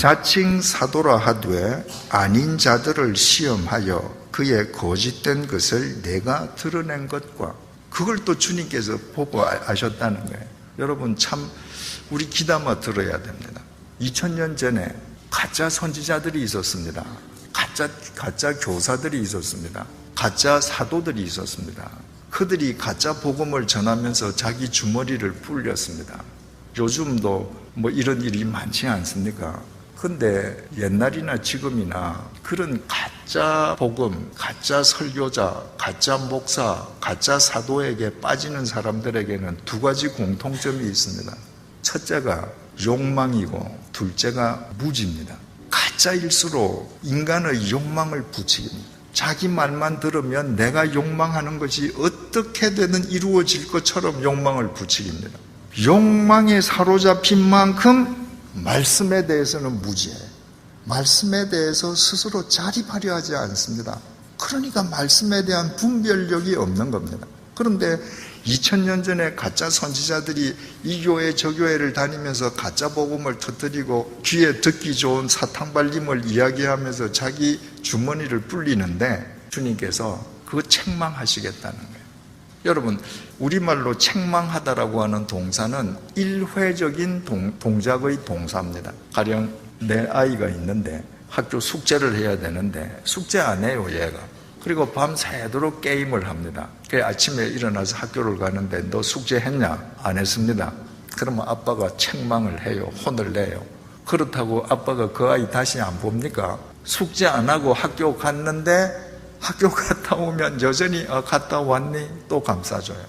자칭 사도라 하되 아닌 자들을 시험하여 그의 거짓된 것을 내가 드러낸 것과, 그걸 또 주님께서 보고 아셨다는 거예요. 여러분, 참 우리 귀담아 들어야 됩니다. 2000년 전에 가짜 선지자들이 있었습니다. 가짜 교사들이 있었습니다. 가짜 사도들이 있었습니다. 그들이 가짜 복음을 전하면서 자기 주머니를 불렸습니다. 요즘도 뭐 이런 일이 많지 않습니까? 근데 옛날이나 지금이나 그런 가짜 복음, 가짜 설교자, 가짜 목사, 가짜 사도에게 빠지는 사람들에게는 두 가지 공통점이 있습니다. 첫째가 욕망이고 둘째가 무지입니다. 가짜일수록 인간의 욕망을 부추깁니다. 자기 말만 들으면 내가 욕망하는 것이 어떻게든 이루어질 것처럼 욕망을 부추깁니다. 욕망에 사로잡힌 만큼 말씀에 대해서는 무지해요. 말씀에 대해서 스스로 자립하려 하지 않습니다. 그러니까 말씀에 대한 분별력이 없는 겁니다. 그런데 2000년 전에 가짜 선지자들이 이 교회 저 교회를 다니면서 가짜 복음을 터뜨리고 귀에 듣기 좋은 사탕발림을 이야기하면서 자기 주머니를 불리는데 주님께서 그거 책망하시겠다는 거예요. 여러분, 우리말로 책망하다라고 하는 동사는 일회적인 동작의 동사입니다. 가령 내 아이가 있는데 학교 숙제를 해야 되는데 숙제 안 해요, 얘가. 그리고 밤새도록 게임을 합니다. 그래서 아침에 일어나서 학교를 가는데 너 숙제했냐? 안 했습니다. 그러면 아빠가 책망을 해요. 혼을 내요. 그렇다고 아빠가 그 아이 다시 안 봅니까? 숙제 안 하고 학교 갔는데 학교 갔다 오면 여전히 갔다 왔니? 또 감싸줘요.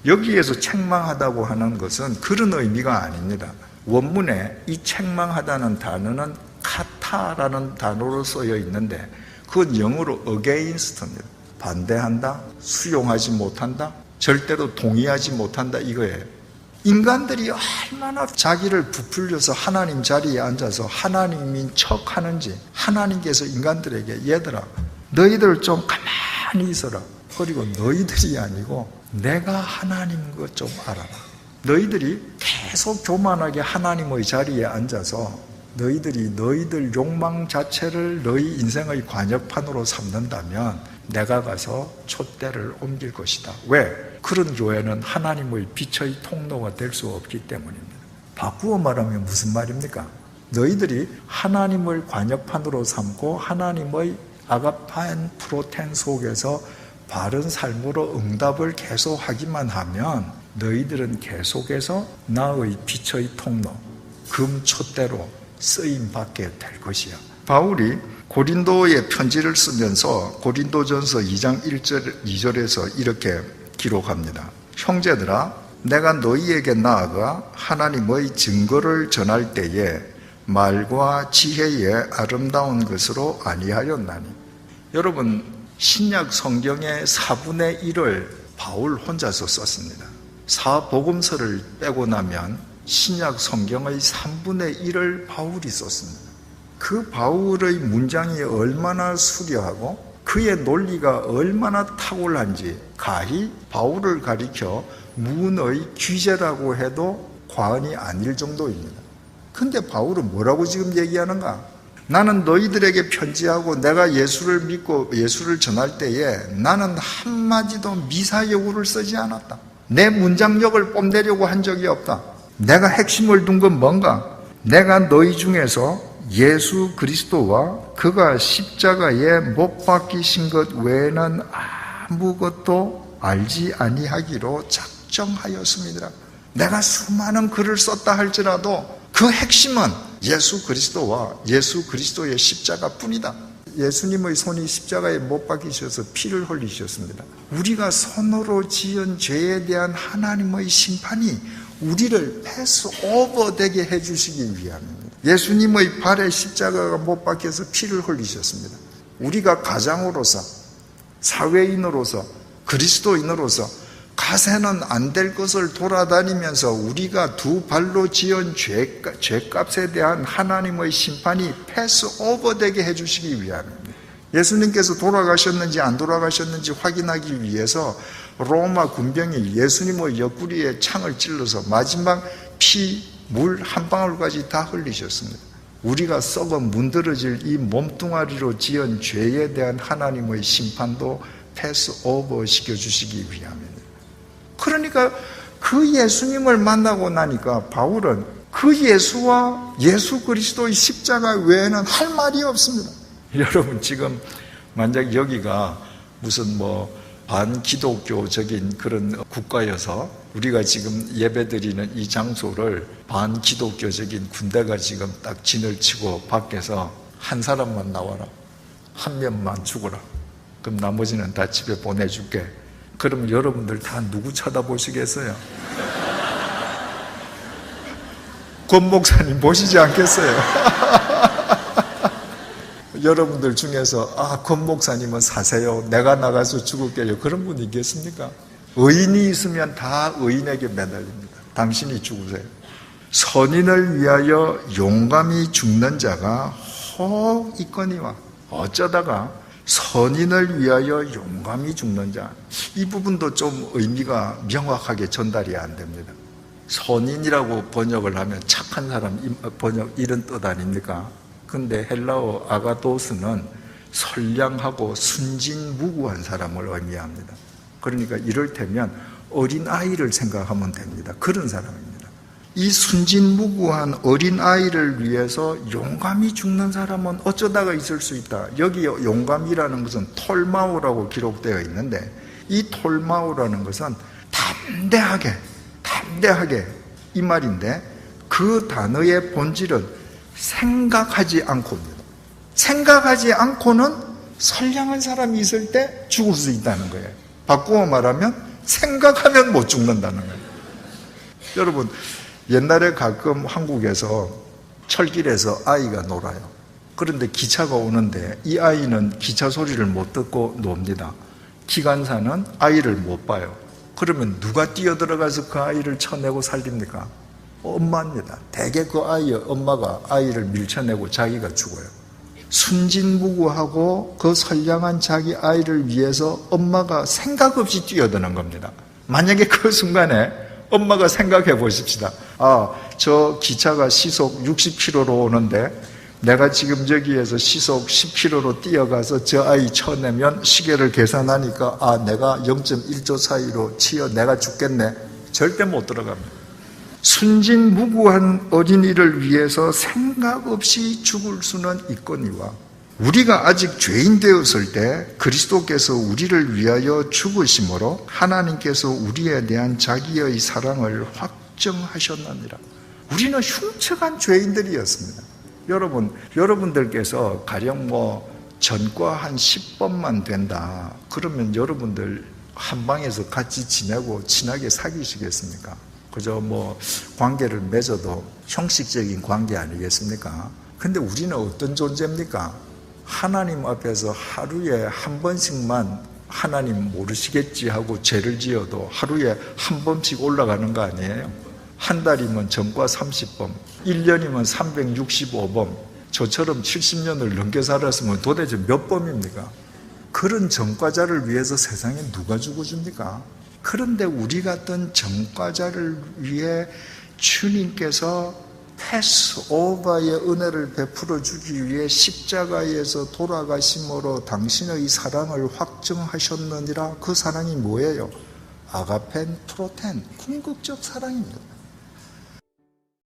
여기에서 책망하다고 하는 것은 그런 의미가 아닙니다. 원문에 이 책망하다는 단어는 카타라는 단어로 쓰여 있는데 그건 영어로 against입니다. 반대한다, 수용하지 못한다, 절대로 동의하지 못한다, 이거예요. 인간들이 얼마나 자기를 부풀려서 하나님 자리에 앉아서 하나님인 척 하는지, 하나님께서 인간들에게 얘들아 너희들 좀 가만히 있어라. 그리고 너희들이 아니고 내가 하나님인 것 좀 알아라. 너희들이 계속 교만하게 하나님의 자리에 앉아서 너희들 욕망 자체를 너희 인생의 관역판으로 삼는다면 내가 가서 촛대를 옮길 것이다. 왜? 그런 교회는 하나님의 빛의 통로가 될 수 없기 때문입니다. 바꾸어 말하면 무슨 말입니까? 너희들이 하나님을 관역판으로 삼고 하나님의 아가판 프로텐 속에서 바른 삶으로 응답을 계속하기만 하면 너희들은 계속해서 나의 빛의 통로, 금촛대로 쓰임받게 될 것이야. 바울이 고린도에 편지를 쓰면서 고린도전서 2장 1절 2절에서 이렇게 기록합니다. 형제들아, 내가 너희에게 나아가 하나님의 증거를 전할 때에 말과 지혜의 아름다운 것으로 아니하였나니. 여러분, 신약 성경의 4분의 1을 바울 혼자서 썼습니다. 사복음서를 빼고 나면 신약 성경의 3분의 1을 바울이 썼습니다. 그 바울의 문장이 얼마나 수려하고 그의 논리가 얼마나 탁월한지 가히 바울을 가리켜 문의 귀재라고 해도 과언이 아닐 정도입니다. 근데 바울은 뭐라고 지금 얘기하는가? 나는 너희들에게 편지하고 내가 예수를 믿고 예수를 전할 때에 나는 한마디도 미사여구를 쓰지 않았다. 내 문장력을 뽐내려고 한 적이 없다. 내가 핵심을 둔 건 뭔가? 내가 너희 중에서 예수 그리스도와 그가 십자가에 못 박히신 것 외에는 아무것도 알지 아니하기로 작정하였습니다. 내가 수많은 글을 썼다 할지라도 그 핵심은 예수 그리스도와 예수 그리스도의 십자가뿐이다. 예수님의 손이 십자가에 못 박히셔서 피를 흘리셨습니다. 우리가 손으로 지은 죄에 대한 하나님의 심판이 우리를 패스오버 되게 해주시기 위함입니다. 예수님의 발에 십자가가 못 박혀서 피를 흘리셨습니다. 우리가 가장으로서, 사회인으로서, 그리스도인으로서 가세는 안 될 것을 돌아다니면서 우리가 두 발로 지은 죄값에 대한 하나님의 심판이 패스오버 되게 해주시기 위함입니다. 예수님께서 돌아가셨는지 안 돌아가셨는지 확인하기 위해서 로마 군병이 예수님의 옆구리에 창을 찔러서 마지막 피, 물 한 방울까지 다 흘리셨습니다. 우리가 썩어 문드러질 이 몸뚱아리로 지은 죄에 대한 하나님의 심판도 패스오버 시켜주시기 위함입니다. 그러니까 그 예수님을 만나고 나니까 바울은 그 예수와 예수 그리스도의 십자가 외에는 할 말이 없습니다. 여러분, 지금 만약 여기가 무슨 반기독교적인 그런 국가여서 우리가 지금 예배드리는 이 장소를 반기독교적인 군대가 지금 딱 진을 치고 밖에서 한 사람만 나와라, 한 명만 죽어라, 그럼 나머지는 다 집에 보내줄게. 그러면 여러분들 다 누구 쳐다보시겠어요? 권 목사님 보시지 않겠어요? 여러분들 중에서 권 목사님은 사세요, 내가 나가서 죽을게요, 그런 분 있겠습니까? 의인이 있으면 다 의인에게 매달립니다. 당신이 죽으세요. 선인을 위하여 용감히 죽는 자가 혹 있거니와. 어쩌다가 선인을 위하여 용감히 죽는 자, 이 부분도 좀 의미가 명확하게 전달이 안 됩니다. 선인이라고 번역을 하면 착한 사람 번역 이런 뜻 아닙니까? 근데 헬라어 아가도스는 선량하고 순진무구한 사람을 의미합니다. 그러니까 이를테면 어린아이를 생각하면 됩니다. 그런 사람입니다. 이 순진무구한 어린아이를 위해서 용감히 죽는 사람은 어쩌다가 있을 수 있다. 여기 용감이라는 것은 톨마우라고 기록되어 있는데, 이 톨마우라는 것은 담대하게 이 말인데, 그 단어의 본질은 생각하지 않고입니다. 생각하지 않고는 선량한 사람이 있을 때 죽을 수 있다는 거예요. 바꾸어 말하면 생각하면 못 죽는다는 거예요. 여러분, 옛날에 가끔 한국에서 철길에서 아이가 놀아요. 그런데 기차가 오는데 이 아이는 기차 소리를 못 듣고 놉니다. 기관사는 아이를 못 봐요. 그러면 누가 뛰어들어가서 그 아이를 쳐내고 살립니까? 엄마입니다. 대개 그 아이의 엄마가 아이를 밀쳐내고 자기가 죽어요. 순진무구하고 그 선량한 자기 아이를 위해서 엄마가 생각 없이 뛰어드는 겁니다. 만약에 그 순간에 엄마가 생각해 보십시다. 저 기차가 시속 60km로 오는데 내가 지금 여기에서 시속 10km로 뛰어가서 저 아이 쳐내면 시계를 계산하니까 내가 0.1초 사이로 치여 내가 죽겠네. 절대 못 들어갑니다. 순진무구한 어린이를 위해서 생각 없이 죽을 수는 있거니와, 우리가 아직 죄인 되었을 때 그리스도께서 우리를 위하여 죽으심으로 하나님께서 우리에 대한 자기의 사랑을 확정하셨느니라. 우리는 흉측한 죄인들이었습니다. 여러분들께서 가령 전과 한 10번만 된다 그러면 여러분들 한 방에서 같이 지내고 친하게 사귀시겠습니까? 그저 관계를 맺어도 형식적인 관계 아니겠습니까? 근데 우리는 어떤 존재입니까? 하나님 앞에서 하루에 한 번씩만 하나님 모르시겠지 하고 죄를 지어도 하루에 한 번씩 올라가는 거 아니에요? 한 달이면 전과 30번, 1년이면 365번, 저처럼 70년을 넘게 살았으면 도대체 몇 번입니까? 그런 전과자를 위해서 세상에 누가 죽어줍니까? 그런데 우리 같은 전과자를 위해 주님께서 패스오버의 은혜를 베풀어 주기 위해 십자가에서 돌아가심으로 당신의 사랑을 확정하셨느니라. 그 사랑이 뭐예요? 아가펜 프로텐, 궁극적 사랑입니다.